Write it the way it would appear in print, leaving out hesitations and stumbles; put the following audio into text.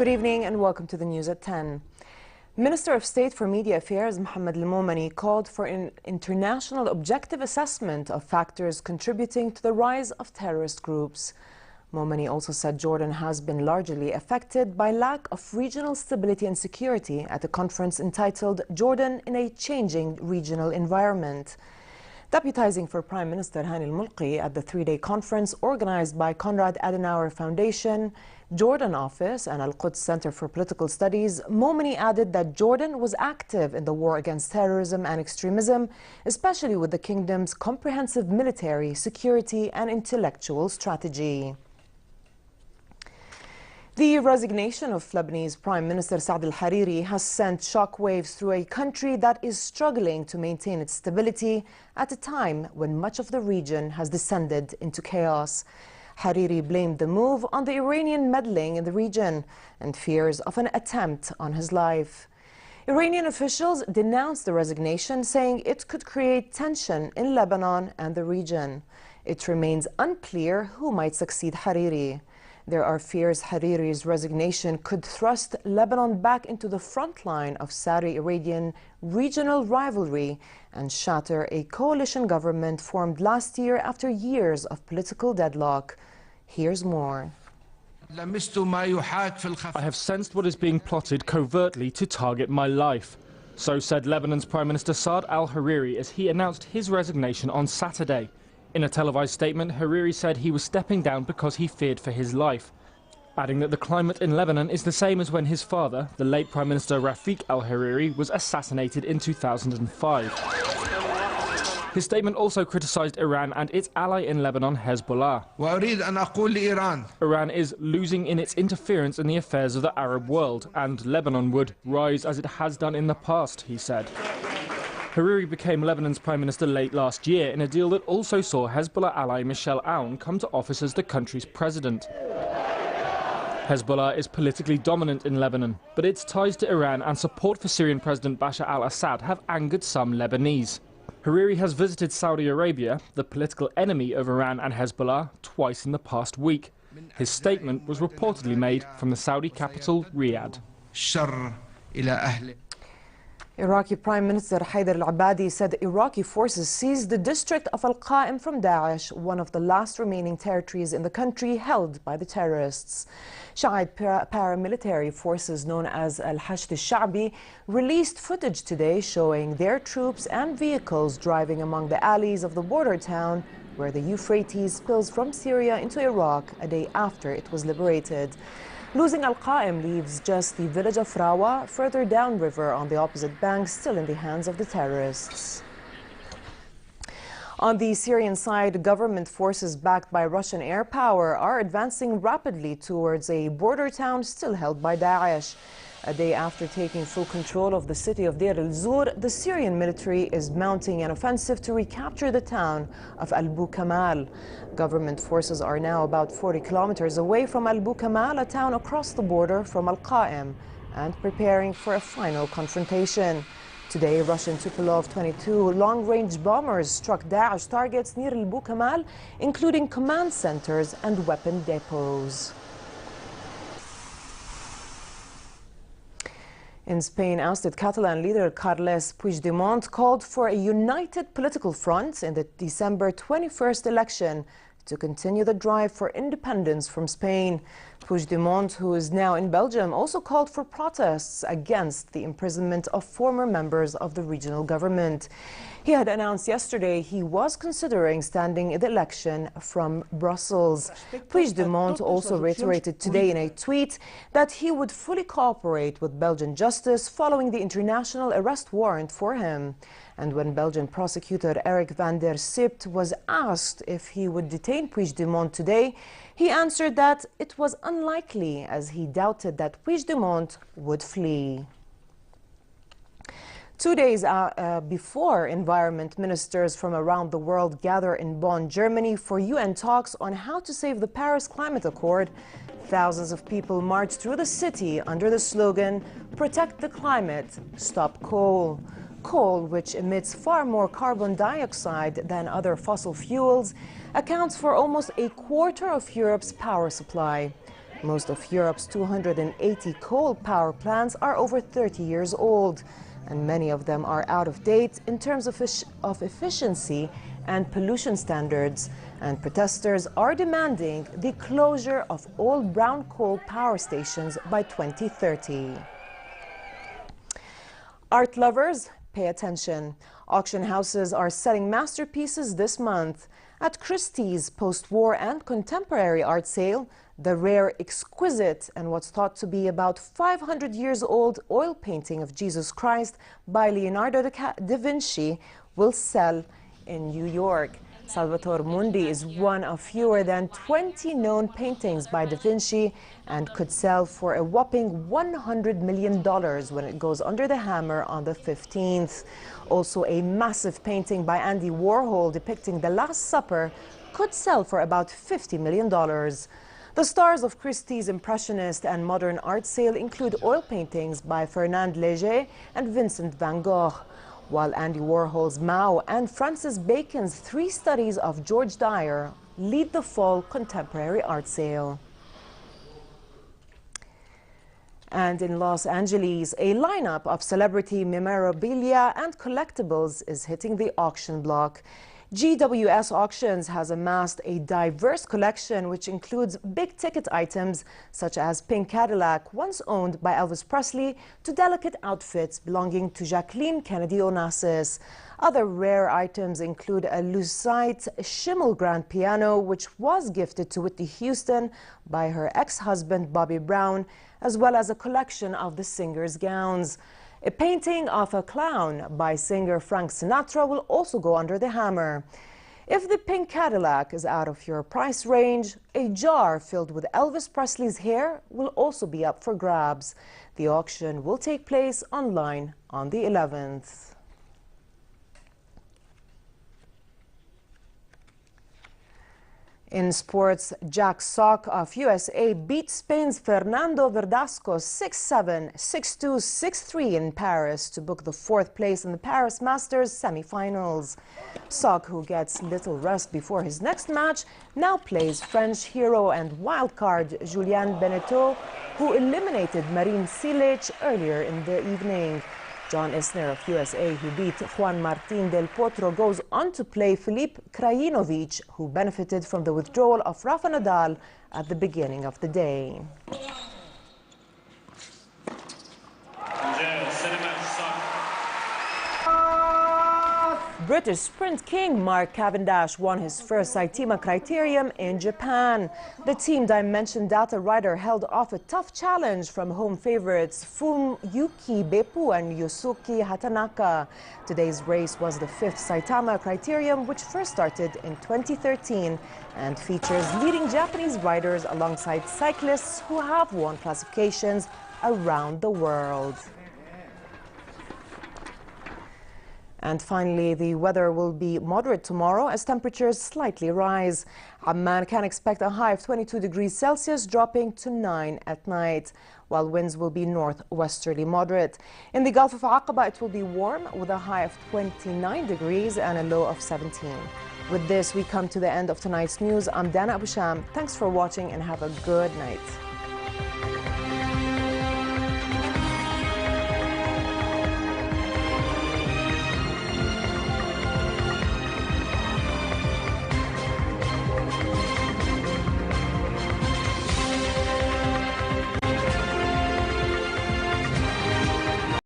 Good evening and welcome to the news at 10. Minister of State for Media Affairs Mohammed Al-Momani called for an international objective assessment of factors contributing to the rise of terrorist groups. Momani also said Jordan has been largely affected by lack of regional stability and security at a conference entitled Jordan in a Changing Regional Environment. Deputizing for Prime Minister Hani Al-Mulki at the three-day conference organized by Konrad Adenauer Foundation, Jordan Office and Al-Quds Center for Political Studies, Momani added that Jordan was active in the war against terrorism and extremism, especially with the kingdom's comprehensive military, security and intellectual strategy. The resignation of Lebanese Prime Minister Saad al-Hariri has sent shockwaves through a country that is struggling to maintain its stability at a time when much of the region has descended into chaos. Hariri blamed the move on the Iranian meddling in the region and fears of an attempt on his life. Iranian officials denounced the resignation, saying it could create tension in Lebanon and the region. It remains unclear who might succeed Hariri. There are fears Hariri's resignation could thrust Lebanon back into the front line of Saudi-Iranian regional rivalry and shatter a coalition government formed last year after years of political deadlock. Here's more. I have sensed what is being plotted covertly to target my life. So said Lebanon's Prime Minister Saad al-Hariri as he announced his resignation on Saturday. In a televised statement, Hariri said he was stepping down because he feared for his life, adding that the climate in Lebanon is the same as when his father, the late Prime Minister Rafiq al-Hariri, was assassinated in 2005. His statement also criticized Iran and its ally in Lebanon, Hezbollah. Iran is losing in its interference in the affairs of the Arab world, and Lebanon would rise as it has done in the past, he said. Hariri became Lebanon's Prime Minister late last year in a deal that also saw Hezbollah ally Michel Aoun come to office as the country's president. Hezbollah is politically dominant in Lebanon, but its ties to Iran and support for Syrian President Bashar al-Assad have angered some Lebanese. Hariri has visited Saudi Arabia, the political enemy of Iran and Hezbollah, twice in the past week. His statement was reportedly made from the Saudi capital, Riyadh. Iraqi Prime Minister Haider al-Abadi said Iraqi forces seized the district of Al-Qa'im from Daesh, one of the last remaining territories in the country held by the terrorists. Shiite paramilitary forces known as Al-Hashd al-Sha'bi released footage today showing their troops and vehicles driving among the alleys of the border town where the Euphrates spills from Syria into Iraq a day after it was liberated. Losing Al-Qa'im leaves just the village of Rawa further downriver on the opposite bank, still in the hands of the terrorists. On the Syrian side, government forces backed by Russian air power are advancing rapidly towards a border town still held by Daesh. A day after taking full control of the city of Deir el-Zur, the Syrian military is mounting an offensive to recapture the town of Al-Bu Kamal. Government forces are now about 40 kilometers away from Al-Bu Kamal, a town across the border from Al-Qa'im, and preparing for a final confrontation. Today, Russian Tupolev-22 long-range bombers struck Daesh targets near Al-Bu Kamal, including command centers and weapon depots. In Spain, ousted Catalan leader Carles Puigdemont called for a united political front in the December 21st election to continue the drive for independence from Spain. Puigdemont, who is now in Belgium, also called for protests against the imprisonment of former members of the regional government. He had announced yesterday he was considering standing in the election from Brussels. Puigdemont also reiterated today in a tweet that he would fully cooperate with Belgian justice following the international arrest warrant for him. And when Belgian prosecutor Eric van der Sipt was asked if he would detain Puigdemont today, he answered that it was unlikely, as he doubted that Puigdemont would flee. 2 days before environment ministers from around the world gather in Bonn, Germany for UN talks on how to save the Paris Climate Accord, thousands of people marched through the city under the slogan, "Protect the climate, stop coal." Coal, which emits far more carbon dioxide than other fossil fuels, accounts for almost a quarter of Europe's power supply. Most of Europe's 280 coal power plants are over 30 years old, and many of them are out of date in terms of efficiency and pollution standards, and protesters are demanding the closure of all brown coal power stations by 2030. Art lovers, pay attention. Auction houses are selling masterpieces this month. At Christie's post-war and contemporary art sale, the rare, exquisite, and what's thought to be about 500 years old oil painting of Jesus Christ by Leonardo da Vinci will sell in New York. Salvatore Mundi is one of fewer than 20 known paintings by Da Vinci and could sell for a whopping $100 million when it goes under the hammer on the 15th. Also, a massive painting by Andy Warhol depicting the Last Supper could sell for about $50 million. The stars of Christie's Impressionist and Modern Art sale include oil paintings by Fernand Léger and Vincent van Gogh, while Andy Warhol's Mao and Francis Bacon's 3 studies of George Dyer lead the fall contemporary art sale. And in Los Angeles, a lineup of celebrity memorabilia and collectibles is hitting the auction block. GWS Auctions has amassed a diverse collection which includes big-ticket items such as pink Cadillac, once owned by Elvis Presley, to delicate outfits belonging to Jacqueline Kennedy Onassis. Other rare items include a Lucite Schimmel grand piano, which was gifted to Whitney Houston by her ex-husband Bobby Brown, as well as a collection of the singer's gowns. A painting of a clown by singer Frank Sinatra will also go under the hammer. If the pink Cadillac is out of your price range, a jar filled with Elvis Presley's hair will also be up for grabs. The auction will take place online on the 11th. In sports, Jack Sock of USA beat Spain's Fernando Verdasco 6-7, 6-2, 6-3 in Paris to book the 4th place in the Paris Masters semi-finals. Sock, who gets little rest before his next match, now plays French hero and wildcard Julian Benneteau, who eliminated Marin Cilic earlier in the evening. John Isner of USA, who beat Juan Martín del Potro, goes on to play Filip Krajinovic, who benefited from the withdrawal of Rafa Nadal at the beginning of the day. British sprint king Mark Cavendish won his first Saitama Criterium in Japan. The Team Dimension Data rider held off a tough challenge from home favorites Fumiyuki Beppu and Yosuke Hatanaka. Today's race was the 5th Saitama Criterium, which first started in 2013 and features leading Japanese riders alongside cyclists who have won classifications around the world. And finally, the weather will be moderate tomorrow as temperatures slightly rise. Amman can expect a high of 22 degrees Celsius, dropping to 9 at night, while winds will be northwesterly moderate. In the Gulf of Aqaba, it will be warm with a high of 29 degrees and a low of 17. With this, we come to the end of tonight's news. I'm Dana Abu Sham. Thanks for watching and have a good night.